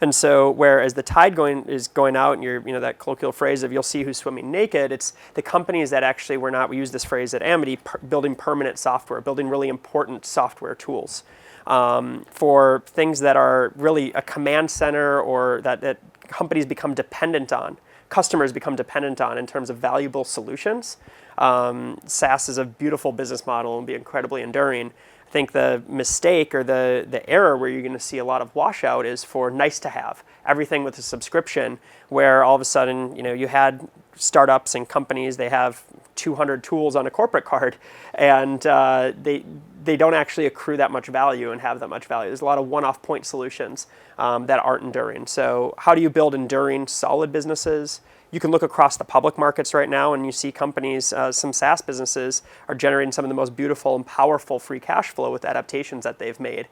And so whereas the tide is going out, and that colloquial phrase of you'll see who's swimming naked, it's the companies that actually were not, we use this phrase at Amity, building permanent software, building really important software tools for things that are really a command center, or that companies become dependent on, customers become dependent on in terms of valuable solutions. SaaS is a beautiful business model and be incredibly enduring. I think the mistake or the error where you're going to see a lot of washout is for nice to have, everything with a subscription, where all of a sudden, you had startups and companies, they have 200 tools on a corporate card, and they don't actually accrue that much value and have that much value. There's a lot of one-off point solutions that aren't enduring. So how do you build enduring, solid businesses? You can look across the public markets right now and you see companies, some SaaS businesses are generating some of the most beautiful and powerful free cash flow with adaptations that they've made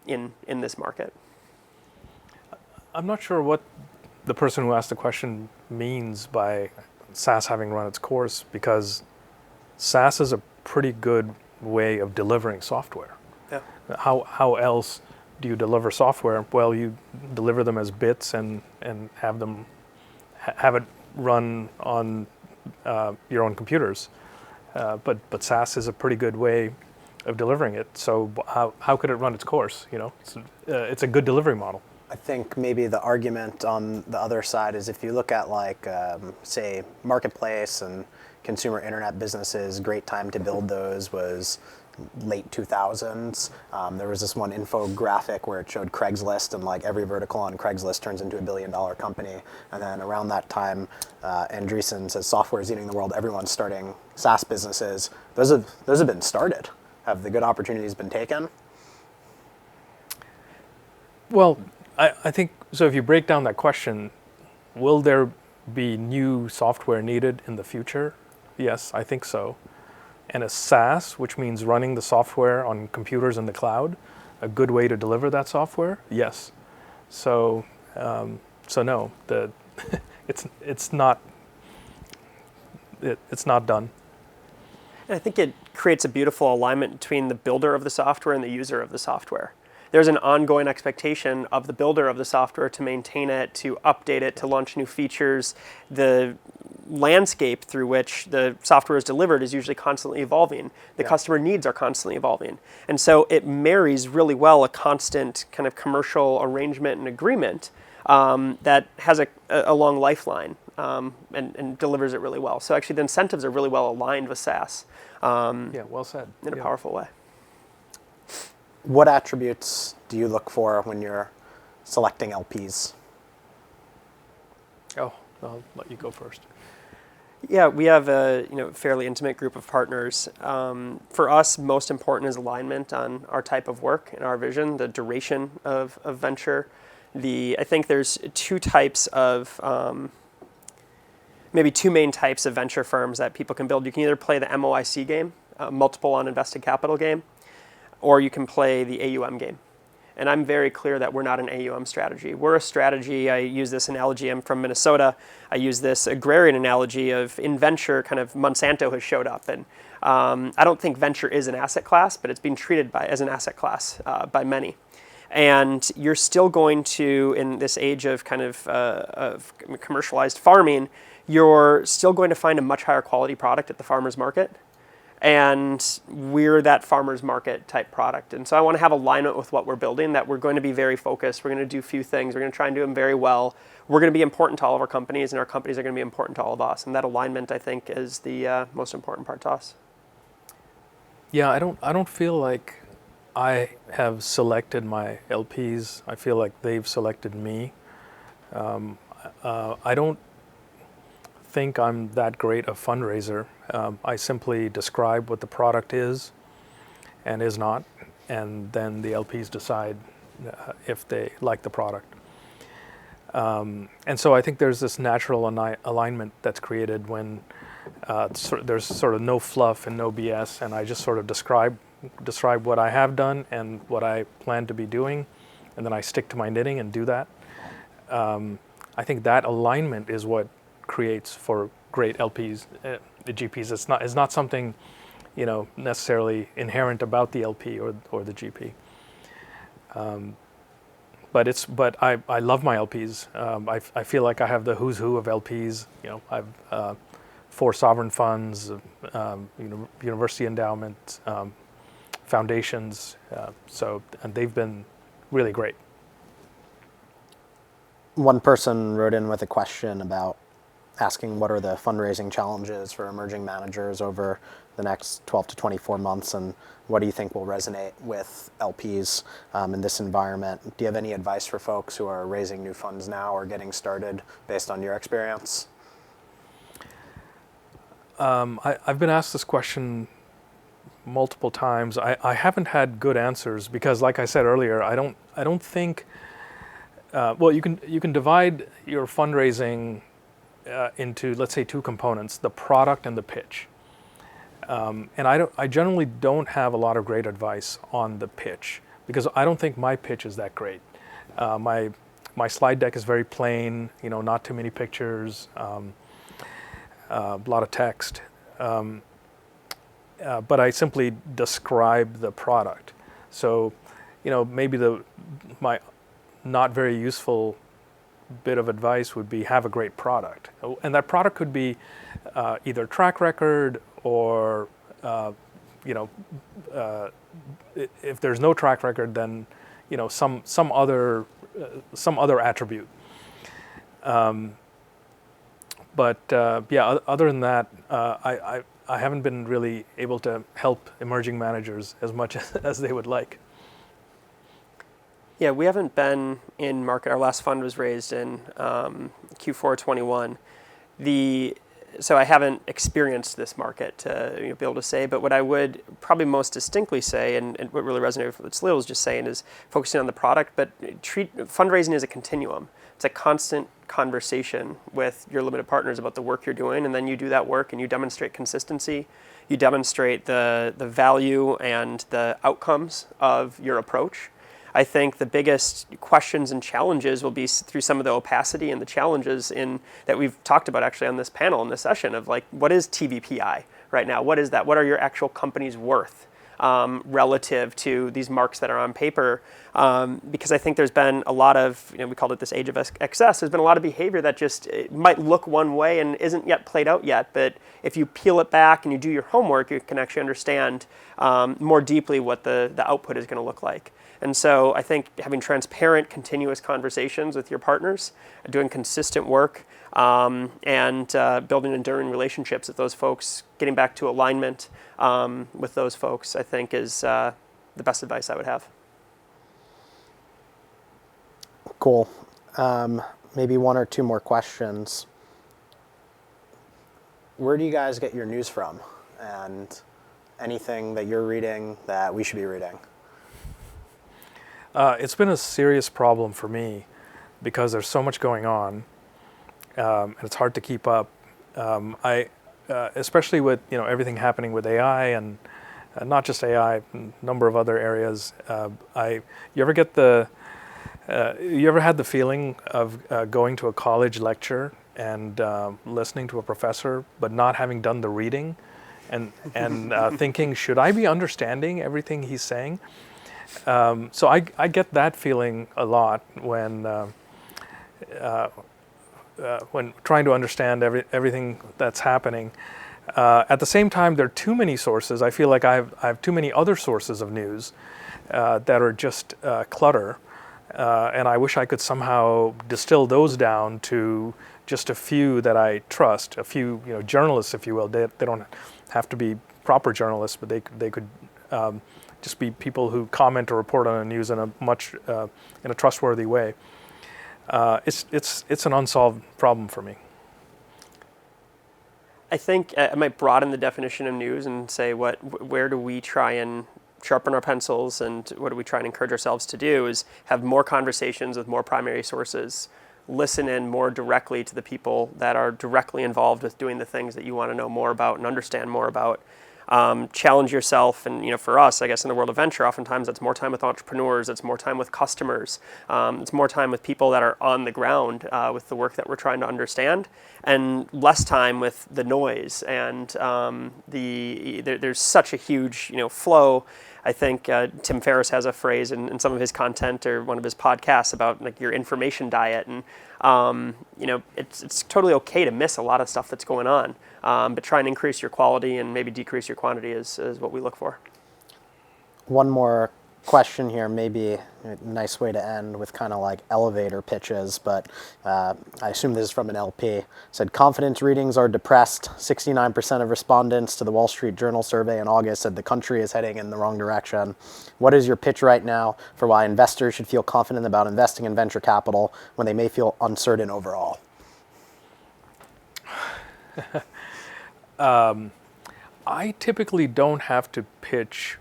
in this market. I'm not sure what the person who asked the question means by SaaS having run its course, because SaaS is a pretty good way of delivering software. Yeah. How else do you deliver software? Well, you deliver them as bits and have it run on your own computers. But SaaS is a pretty good way of delivering it. So how could it run its course? It's a good delivery model. I think maybe the argument on the other side is if you look at say marketplace and consumer internet businesses, great time to build those was late 2000s. There was this one infographic where it showed Craigslist, and every vertical on Craigslist turns into $1 billion company. And then around that time, Andreessen says software is eating the world. Everyone's starting SaaS businesses. Those have been started. Have the good opportunities been taken? Well, I think so. If you break down that question, will there be new software needed in the future? Yes, I think so. And a SaaS, which means running the software on computers in the cloud, a good way to deliver that software? Yes. So no, it's not done. And I think it creates a beautiful alignment between the builder of the software and the user of the software. There's an ongoing expectation of the builder of the software to maintain it, to update it, to launch new features. The landscape through which the software is delivered is usually constantly evolving. The customer needs are constantly evolving. And so it marries really well a constant kind of commercial arrangement and agreement that has a long lifeline and delivers it really well. So actually the incentives are really well aligned with SaaS. Well said. In a powerful way. What attributes do you look for when you're selecting LPs? Oh, I'll let you go first. Yeah, we have a fairly intimate group of partners. For us, most important is alignment on our type of work and our vision, the duration of venture. I think there's two types of, maybe two main types of venture firms that people can build. You can either play the MOIC game, multiple on invested capital game, or you can play the AUM game. And I'm very clear that we're not an AUM strategy. We're a strategy. I use this analogy. I'm from Minnesota. I use this agrarian analogy of in venture, kind of Monsanto has showed up. And I don't think venture is an asset class, but it's being treated as an asset class by many. And you're still going to, in this age of kind of commercialized farming, you're still going to find a much higher quality product at the farmer's market. And we're that farmer's market type product. And so I want to have alignment with what we're building, that we're going to be very focused. We're going to do a few things. We're going to try and do them very well. We're going to be important to all of our companies, and our companies are going to be important to all of us. And that alignment, I think, is the most important part to us. Yeah, I don't feel like I have selected my LPs. I feel like they've selected me. I don't think I'm that great a fundraiser. I simply describe what the product is and is not, and then the LPs decide if they like the product. And so I think there's this natural alignment that's created when there's sort of no fluff and no BS, and I just sort of describe what I have done and what I plan to be doing, and then I stick to my knitting and do that. I think that alignment is what creates for great LPs, the GPs. It's not something, necessarily inherent about the LP or the GP. But I love my LPs. I feel like I have the who's who of LPs. I've 4 sovereign funds, university endowments, foundations. And they've been really great. One person wrote in with a question about asking what are the fundraising challenges for emerging managers over the next 12 to 24 months, and what do you think will resonate with LPs in this environment? Do you have any advice for folks who are raising new funds now or getting started based on your experience? I've been asked this question multiple times. I haven't had good answers because, like I said earlier, I don't think. Well, you can divide your fundraising into, let's say, 2 components: the product and the pitch. And I generally don't have a lot of great advice on the pitch because I don't think my pitch is that great. My slide deck is very plain, not too many pictures, a lot of text. But I simply describe the product. So, maybe my not very useful bit of advice would be have a great product. And that product could be either track record or, if there's no track record, then, some other attribute. Other than that, I haven't been really able to help emerging managers as much as they would like. Yeah, we haven't been in market. Our last fund was raised in Q4 21. So I haven't experienced this market to be able to say, but what I would probably most distinctly say, and what really resonated with what Salil was just saying, is focusing on the product, but treat fundraising as a continuum. It's a constant conversation with your limited partners about the work you're doing, and then you do that work and you demonstrate consistency. You demonstrate the value and the outcomes of your approach. I think the biggest questions and challenges will be through some of the opacity and the challenges that we've talked about actually on this panel in this session of like, what is TVPI right now? What is that? What are your actual companies worth relative to these marks that are on paper? Because I think there's been a lot of, we called it this age of excess, there's been a lot of behavior that just might look one way and isn't yet played out yet. But if you peel it back and you do your homework, you can actually understand more deeply what the output is going to look like. And so I think having transparent, continuous conversations with your partners, doing consistent work, and building enduring relationships with those folks, getting back to alignment with those folks, I think is the best advice I would have. Cool. Maybe one or two more questions. Where do you guys get your news from? And anything that you're reading that we should be reading? It's been a serious problem for me because there's so much going on, and it's hard to keep up. Especially with everything happening with AI and not just AI, a number of other areas. You ever had the feeling of going to a college lecture and listening to a professor, but not having done the reading, and thinking, should I be understanding everything he's saying? So I get that feeling a lot when trying to understand everything that's happening. At the same time, there are too many sources. I feel like I have too many other sources of news that are just clutter, and I wish I could somehow distill those down to just a few that I trust, a few journalists, if you will. They don't have to be proper journalists, but they could just be people who comment or report on the news in a trustworthy way. It's an unsolved problem for me. I think I might broaden the definition of news and say where do we try and sharpen our pencils, and what do we try and encourage ourselves to do is have more conversations with more primary sources, listen in more directly to the people that are directly involved with doing the things that you want to know more about and understand more about. Challenge yourself, and for us, I guess in the world of venture, oftentimes that's more time with entrepreneurs, it's more time with customers, it's more time with people that are on the ground with the work that we're trying to understand, and less time with the noise. And there's such a huge flow. I think Tim Ferriss has a phrase in some of his content or one of his podcasts about like your information diet, and it's totally okay to miss a lot of stuff that's going on, but try and increase your quality and maybe decrease your quantity is what we look for. One more question here, maybe a nice way to end with kind of like elevator pitches, but I assume this is from an LP. It said, confidence readings are depressed. 69% of respondents to the Wall Street Journal survey in August said the country is heading in the wrong direction. What is your pitch right now for why investors should feel confident about investing in venture capital when they may feel uncertain overall? I typically don't have to pitch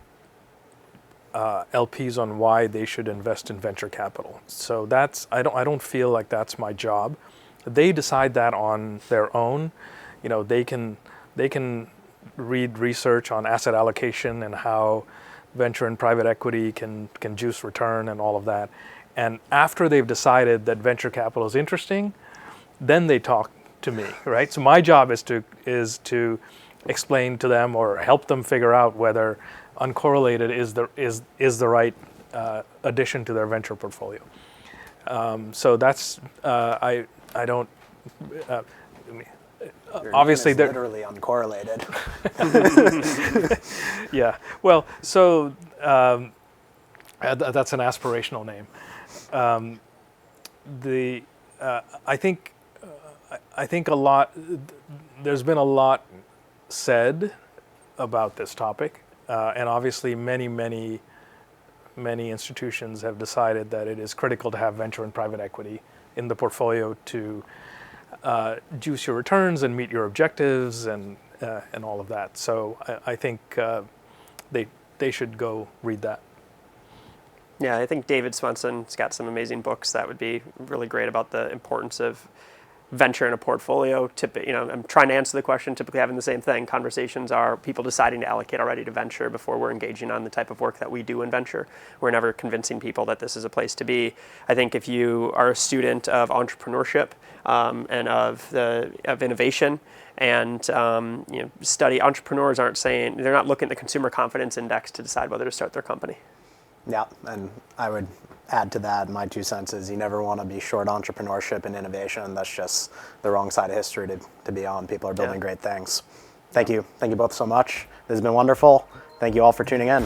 LPs on why they should invest in venture capital. So I don't feel like that's my job. They decide that on their own. They can read research on asset allocation and how venture and private equity can juice return and all of that. And after they've decided that venture capital is interesting, then they talk to me, right? So my job is to explain to them or help them figure out whether uncorrelated is the right addition to their venture portfolio. So that's I don't. Obviously, they're literally uncorrelated. Yeah. Well, so that's an aspirational name. I think a lot. There's been a lot said about this topic. And obviously, many institutions have decided that it is critical to have venture and private equity in the portfolio to juice your returns and meet your objectives and all of that. So I think they should go read that. Yeah, I think David Swenson's got some amazing books that would be really great about the importance of venture in a portfolio. I'm trying to answer the question, typically having the same thing. Conversations are people deciding to allocate already to venture before we're engaging on the type of work that we do in venture. We're never convincing people that this is a place to be. I think if you are a student of entrepreneurship and of innovation and study, entrepreneurs aren't saying, they're not looking at the consumer confidence index to decide whether to start their company. Yeah, and I would add to that, my 2 cents is you never want to be short entrepreneurship and innovation. That's just the wrong side of history to be on. People are building great things. Thank you. Thank you both so much. This has been wonderful. Thank you all for tuning in.